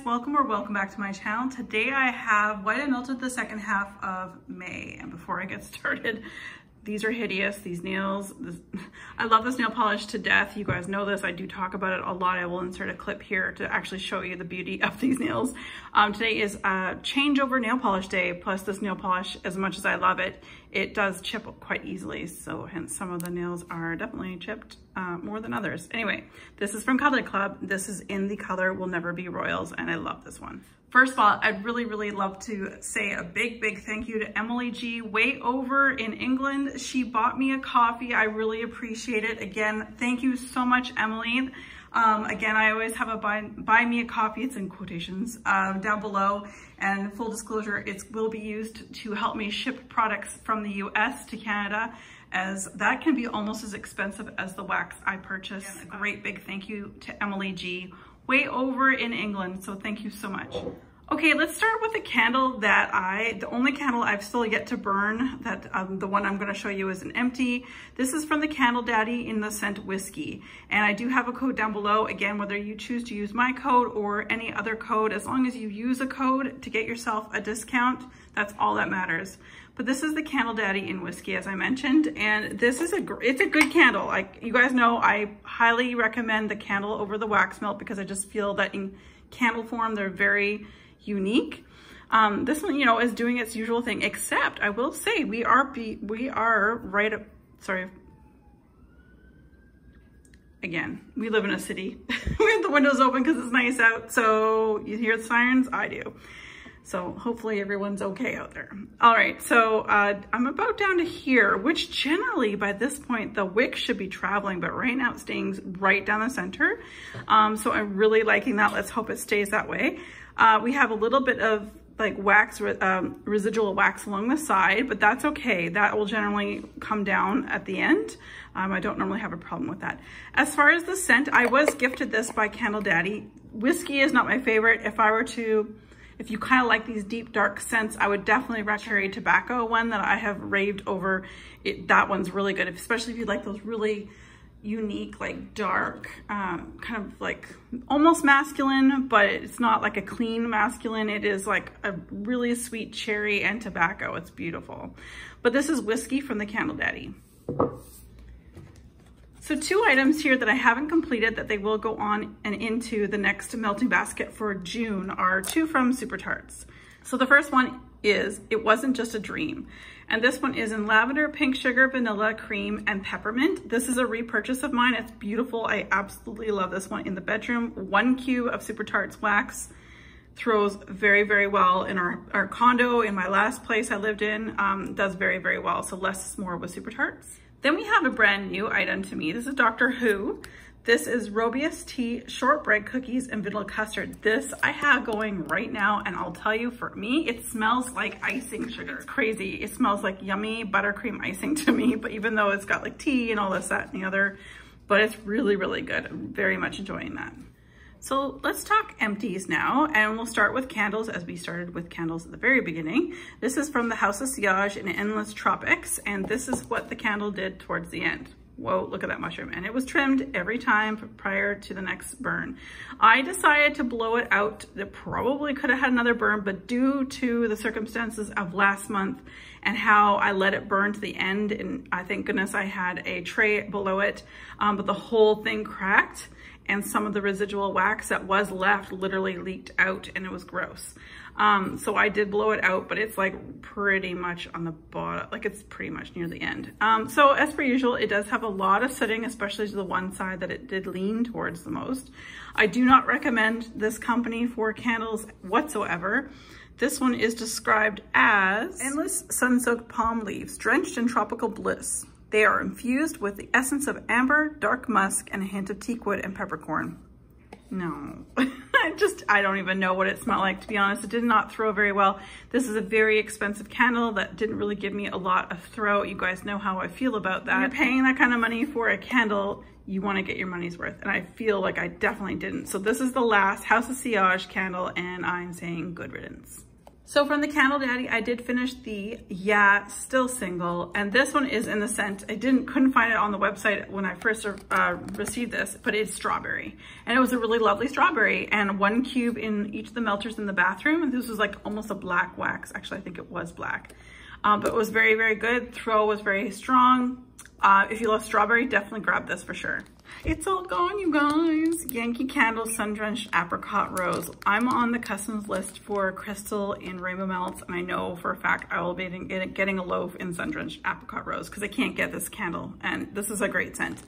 welcome or welcome back to my channel. Today I have White and Melted the second half of May, and before I get started, these are hideous, these nails. I love this nail polish to death. You guys know this, I do talk about it a lot. I will insert a clip here to actually show you the beauty of these nails. Today is a changeover nail polish day, plus this nail polish, as much as I love it, it does chip quite easily, so hence some of the nails are definitely chipped more than others. Anyway, this is from Color Club. This is in the color Will Never Be Royals, and I love this one. First of all, I'd really love to say a big thank you to Emily G way over in England. She bought me a coffee. I really appreciate it. Again, thank you so much, Emily. Again, I always have a buy me a coffee, it's in quotations, down below. And full disclosure, it will be used to help me ship products from the US to Canada, as that can be almost as expensive as the wax I purchase. A great big thank you to Emily G way over in England, so thank you so much. Okay, let's start with a candle that the only candle I've still yet to burn, that the one I'm gonna show you is an empty. This is from the Candle Daddy in the scent Whiskey. And I do have a code down below. Again, whether you choose to use my code or any other code, as long as you use a code to get yourself a discount, that's all that matters. But this is the Candle Daddy in Whiskey, as I mentioned, and this is it's a good candle. Like you guys know, I highly recommend the candle over the wax melt because I just feel that in candle form, they're very unique. This one, you know, is doing its usual thing, except I will say we are right up, sorry. Again, we live in a city. We have the windows open because it's nice out. So you hear the sirens? I do. So hopefully everyone's okay out there. All right, so I'm about down to here, which generally by this point, the wick should be traveling, but right now it's staying right down the center. So I'm really liking that. Let's hope it stays that way. We have a little bit of like wax, residual wax along the side, but that's okay. That will generally come down at the end. I don't normally have a problem with that. As far as the scent, I was gifted this by Candle Daddy. Whiskey is not my favorite. If you kind of like these deep, dark scents, I would definitely recommend Cherry Tobacco one that I have raved over. That one's really good, especially if you like those really unique, like dark, kind of like almost masculine, but it's not like a clean masculine. It is like a really sweet cherry and tobacco. It's beautiful. But this is Whiskey from the Candle Daddy. So two items here that I haven't completed that they will go on and into the next melting basket for June are two from Super Tarts. So the first one is It Wasn't Just a Dream. And this one is in lavender, pink sugar, vanilla, cream, and peppermint. This is a repurchase of mine. It's beautiful. I absolutely love this one in the bedroom. 1 cube of Super Tarts wax throws very well in our condo. In my last place I lived in, does very well. So less is more with Super Tarts. Then we have a brand new item to me. This is Doctor Who. This is Robius Tea Shortbread Cookies and Vanilla Custard. This I have going right now, and I'll tell you, for me, it smells like icing sugar. It's crazy. It smells like yummy buttercream icing to me, but even though it's got like tea and all this, that, and the other, but it's really good. I'm very much enjoying that. So let's talk empties now, and we'll start with candles as we started with candles at the very beginning. This is from the House of Sillage in Endless Tropics, and this is what the candle did towards the end. Whoa, look at that mushroom. And it was trimmed every time prior to the next burn. I decided to blow it out. It probably could have had another burn, but due to the circumstances of last month and how I let it burn to the end, and I thank goodness I had a tray below it, but the whole thing cracked, and some of the residual wax that was left literally leaked out, and it was gross. So I did blow it out, but it's like pretty much on the bottom, like it's pretty much near the end. So as per usual, it does have a lot of sitting, especially to the one side that it did lean towards the most. I do not recommend this company for candles whatsoever. This one is described as Endless Sun-Soaked Palm Leaves, Drenched in Tropical Bliss. They are infused with the essence of amber, dark musk, and a hint of teakwood and peppercorn. No, I don't even know what it smelled like, to be honest. It did not throw very well. This is a very expensive candle that didn't really give me a lot of throw. You guys know how I feel about that. When you're paying that kind of money for a candle, you want to get your money's worth, and I feel like I definitely didn't. So this is the last House of Sillage candle, and I'm saying good riddance. So from the Candle Daddy, I did finish the Yeah Still Single, and this one is in the scent. I couldn't find it on the website when I first received this, but it's strawberry. And it was a really lovely strawberry, and 1 cube in each of the melters in the bathroom. And this was like almost a black wax. Actually, I think it was black. But it was very, very good. Throw was very strong. If you love strawberry, definitely grab this for sure. It's all gone, you guys. Yankee Candle Sun Drenched Apricot Rose. I'm on the customs list for Crystal in Rainbow Melts, and I know for a fact I will be getting a loaf in Sun Drenched Apricot Rose because I can't get this candle, and this is a great scent.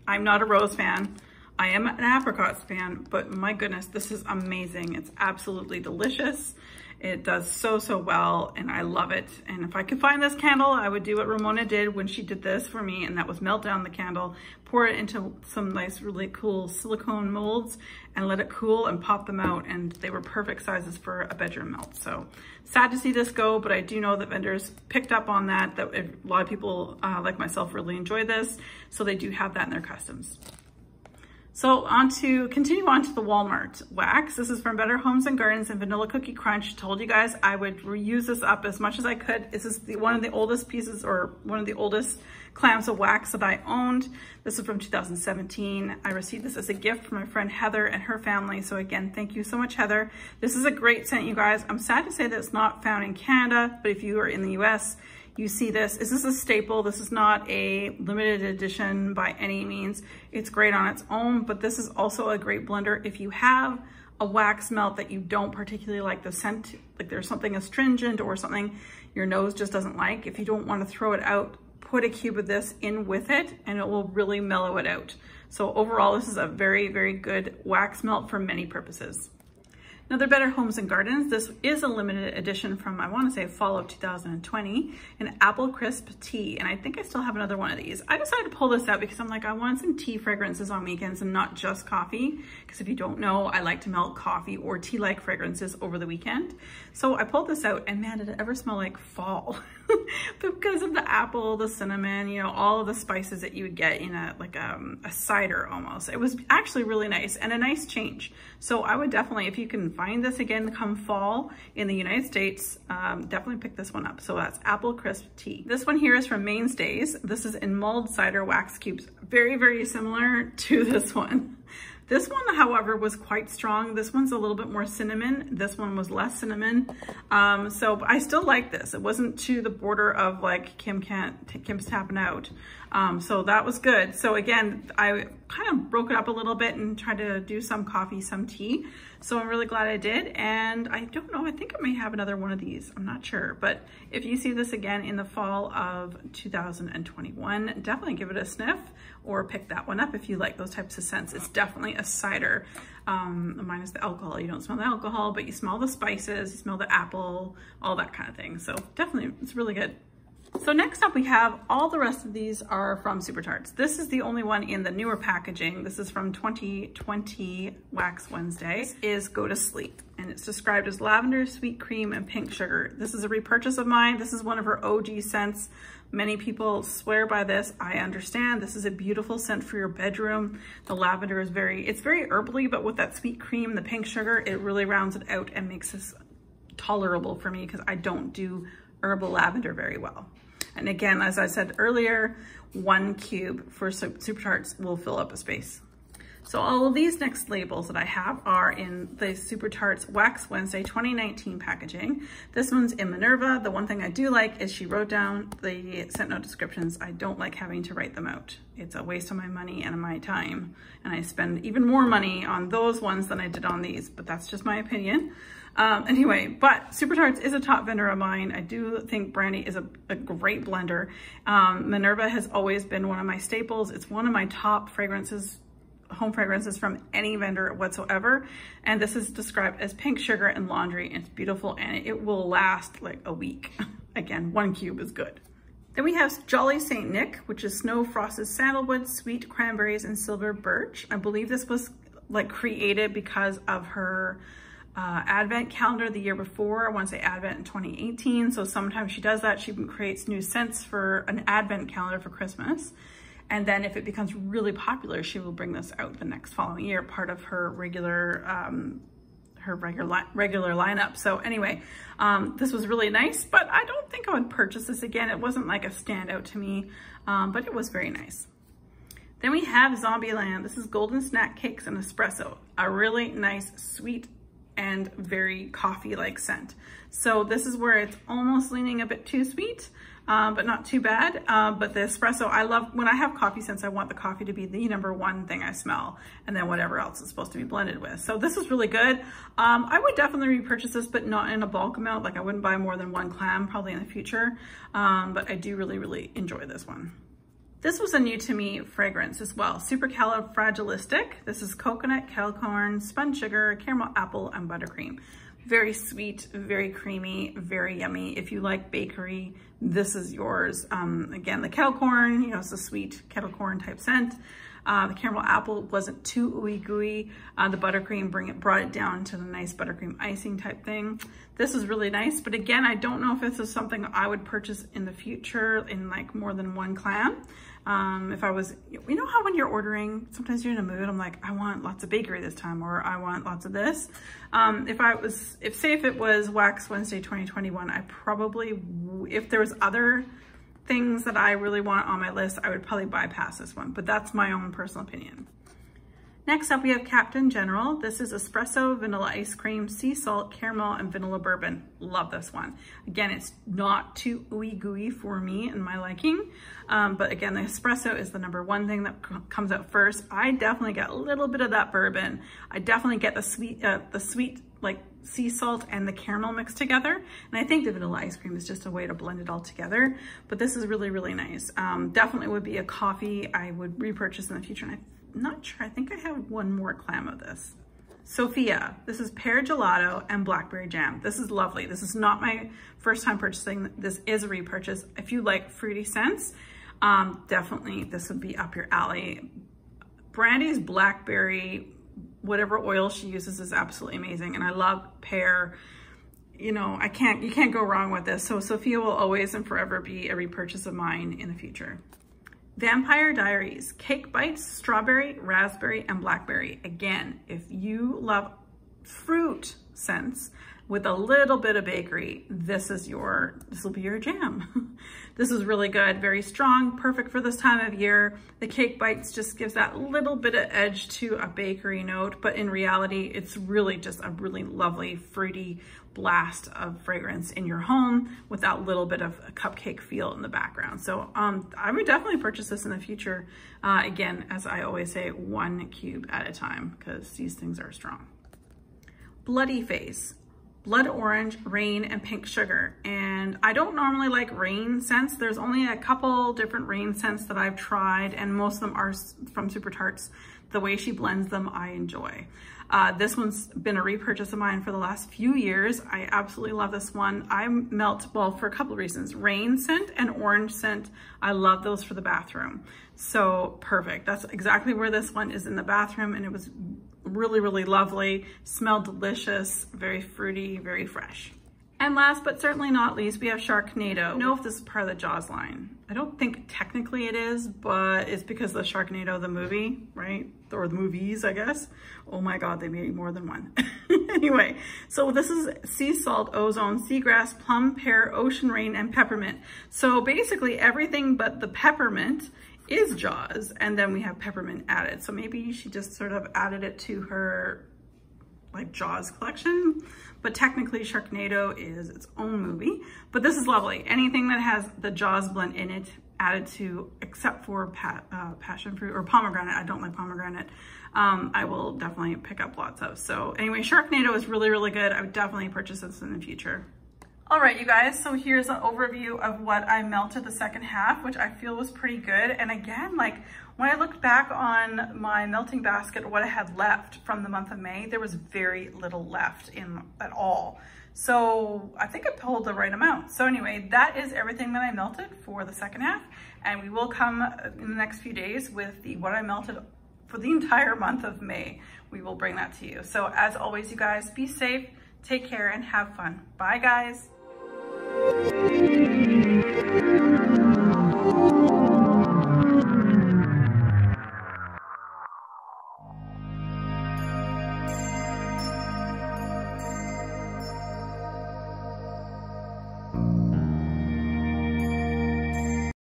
I'm not a rose fan. I am an apricots fan, but my goodness, this is amazing. It's absolutely delicious. It does so, so well, and I love it. And if I could find this candle, I would do what Ramona did when she did this for me, and that was melt down the candle, pour it into some nice, really cool silicone molds, and let it cool and pop them out, and they were perfect sizes for a bedroom melt. So sad to see this go, but I do know that vendors picked up on that a lot of people like myself really enjoy this, so they do have that in their customs. So continue on to the Walmart wax. This is from Better Homes and Gardens and Vanilla Cookie Crunch. Told you guys I would reuse this up as much as I could. This is one of the oldest pieces, or one of the oldest clams of wax that I owned. This is from 2017. I received this as a gift from my friend Heather and her family. So again, thank you so much, Heather. This is a great scent, you guys. I'm sad to say that it's not found in Canada, but if you are in the US, you see this. This is a staple. This is not a limited edition by any means. It's great on its own, but this is also a great blender if you have a wax melt that you don't particularly like the scent, like there's something astringent or something your nose just doesn't like. If you don't want to throw it out, put a cube of this in with it and it will really mellow it out. So overall, this is a very, very good wax melt for many purposes. Another Better Homes and Gardens. This is a limited edition from, I want to say, fall of 2020, an apple crisp tea. And I think I still have another one of these. I decided to pull this out because I'm like, I want some tea fragrances on weekends and not just coffee. Because if you don't know, I like to melt coffee or tea-like fragrances over the weekend. So I pulled this out, and man, did it ever smell like fall. Because of the apple, the cinnamon, you know, all of the spices that you would get in a cider almost. It was actually really nice and a nice change. So I would definitely, if you can find this again come fall in the United States, definitely pick this one up. So that's apple crisp tea. This one here is from Mainstays. This is in mulled cider wax cubes. Very, very similar to this one. This one, however, was quite strong. This one's a little bit more cinnamon. This one was less cinnamon. So I still like this. It wasn't to the border of like Kim's tapping out. So that was good. So again, I kind of broke it up a little bit and tried to do some coffee, some tea. So I'm really glad I did. And I don't know, I think I may have another one of these. I'm not sure. But if you see this again in the fall of 2021, definitely give it a sniff or pick that one up if you like those types of scents. It's definitely a cider, minus the alcohol. You don't smell the alcohol, but you smell the spices, you smell the apple, all that kind of thing. So definitely, it's really good. So next up we have, all the rest of these are from Super Tarts. This is the only one in the newer packaging. This is from 2020 Wax Wednesday. This is Go to Sleep, and it's described as lavender, sweet cream, and pink sugar. This is a repurchase of mine. This is one of her OG scents. Many people swear by this. I understand. This is a beautiful scent for your bedroom. The lavender is it's very herbally, but with that sweet cream, the pink sugar, it really rounds it out and makes this tolerable for me because I don't do herbal lavender very well. And again, as I said earlier, 1 cube for Super Tarts will fill up a space. So all of these next labels that I have are in the Super Tarts Wax Wednesday 2019 packaging. This one's in Minerva. The one thing I do like is she wrote down the scent note descriptions. I don't like having to write them out. It's a waste of my money and my time. And I spend even more money on those ones than I did on these, but that's just my opinion. Anyway, but Super Tarts is a top vendor of mine. I do think Brandy is a great blender. Minerva has always been one of my staples. It's one of my top fragrances, home fragrances from any vendor whatsoever. And this is described as pink sugar and laundry. It's beautiful and it will last like a week. Again, 1 cube is good. Then we have Jolly St. Nick, which is snow frosted sandalwood, sweet cranberries, and silver birch. I believe this was like created because of her Advent calendar the year before. I want to say Advent in 2018. So sometimes she does that. She creates new scents for an Advent calendar for Christmas. And then if it becomes really popular, she will bring this out the next following year, part of her regular her regular lineup. So anyway, this was really nice, but I don't think I would purchase this again. It wasn't like a standout to me, but it was very nice. Then we have Zombieland. This is golden snack cakes and espresso, a really nice, sweet, and very coffee-like scent. So this is where it's almost leaning a bit too sweet, but not too bad. But the espresso, I love, when I have coffee scents, I want the coffee to be the #1 thing I smell, and then whatever else it's supposed to be blended with. So this was really good. I would definitely repurchase this, but not in a bulk amount. Like I wouldn't buy more than 1 clam probably in the future. But I do really enjoy this one. This was a new to me fragrance as well. Supercalifragilistic. This is coconut, kettle corn, spun sugar, caramel apple, and buttercream. Very sweet, very creamy, very yummy. If you like bakery, this is yours. Again, the kettle corn, you know, it's a sweet kettle corn type scent. The caramel apple wasn't too ooey gooey. The buttercream brought it down to the nice buttercream icing type thing. This is really nice, but again, I don't know if this is something I would purchase in the future in like more than 1 clam. If I was, you know how when you're ordering, sometimes you're in a mood, I'm like, I want lots of bakery this time, or I want lots of this. If it was Wax Wednesday 2021, I probably, if there was other things that I really want on my list, I would probably bypass this one, but that's my own personal opinion. Next up, we have Captain General. This is espresso, vanilla ice cream, sea salt, caramel, and vanilla bourbon. Love this one. Again, it's not too ooey gooey for me and my liking. But again, the espresso is the #1 thing that comes out first. I definitely get a little bit of that bourbon. I definitely get the sweet like sea salt and the caramel mixed together. And I think the vanilla ice cream is just a way to blend it all together. But this is really nice. Definitely would be a coffee I would repurchase in the future. And I'm not sure, I think I have 1 more clam of this. Sophia, this is pear gelato and blackberry jam. This is lovely. This is not my first time purchasing. This is a repurchase. If you like fruity scents, definitely this would be up your alley. Brandy's blackberry, whatever oil she uses is absolutely amazing. And I love pear. You know, you can't go wrong with this. So Sophia will always and forever be a repurchase of mine in the future. Vampire Diaries, cake bites, strawberry, raspberry, and blackberry. Again, if you love fruit scents with a little bit of bakery, this will be your jam. This is really good, very strong, perfect for this time of year. The cake bites just gives that little bit of edge to a bakery note, but in reality, it's really just a really lovely, fruity blast of fragrance in your home with that little bit of a cupcake feel in the background. So I would definitely purchase this in the future. Again, as I always say, 1 cube at a time, because these things are strong. Bloody Face. Blood orange, rain, and pink sugar. And I don't normally like rain scents. There's only a couple different rain scents that I've tried, and most of them are from Super Tarts. The way she blends them, I enjoy. This one's been a repurchase of mine for the last few years. I absolutely love this one. I melt, well, for a couple of reasons. Rain scent and orange scent. I love those for the bathroom. So perfect. That's exactly where this one is, in the bathroom, and it was really lovely, smelled delicious, very fruity, very fresh. And last but certainly not least, we have Sharknado. I don't know if this is part of the Jaws line. I don't think technically it is, but it's because of Sharknado, the movie, right? Or the movies, I guess. Oh my God, they made more than one. Anyway, so this is sea salt, ozone, seagrass, plum, pear, ocean rain, and peppermint. So basically everything but the peppermint is Jaws, and then we have peppermint added. So maybe she just sort of added it to her like Jaws collection, but technically Sharknado is its own movie. But this is lovely. Anything that has the Jaws blend in it added to, except for passion fruit or pomegranate. I don't like pomegranate. I will definitely pick up lots of. So anyway, Sharknado is really good. I would definitely purchase this in the future. All right, you guys, so here's an overview of what I melted the second half, which I feel was pretty good. And again, like when I looked back on my melting basket, or what I had left from the month of May, there was very little left in at all. So I think I pulled the right amount. So anyway, that is everything that I melted for the second half. And we will come in the next few days with what I melted for the entire month of May. We will bring that to you. So as always, you guys, be safe, take care, and have fun. Bye, guys.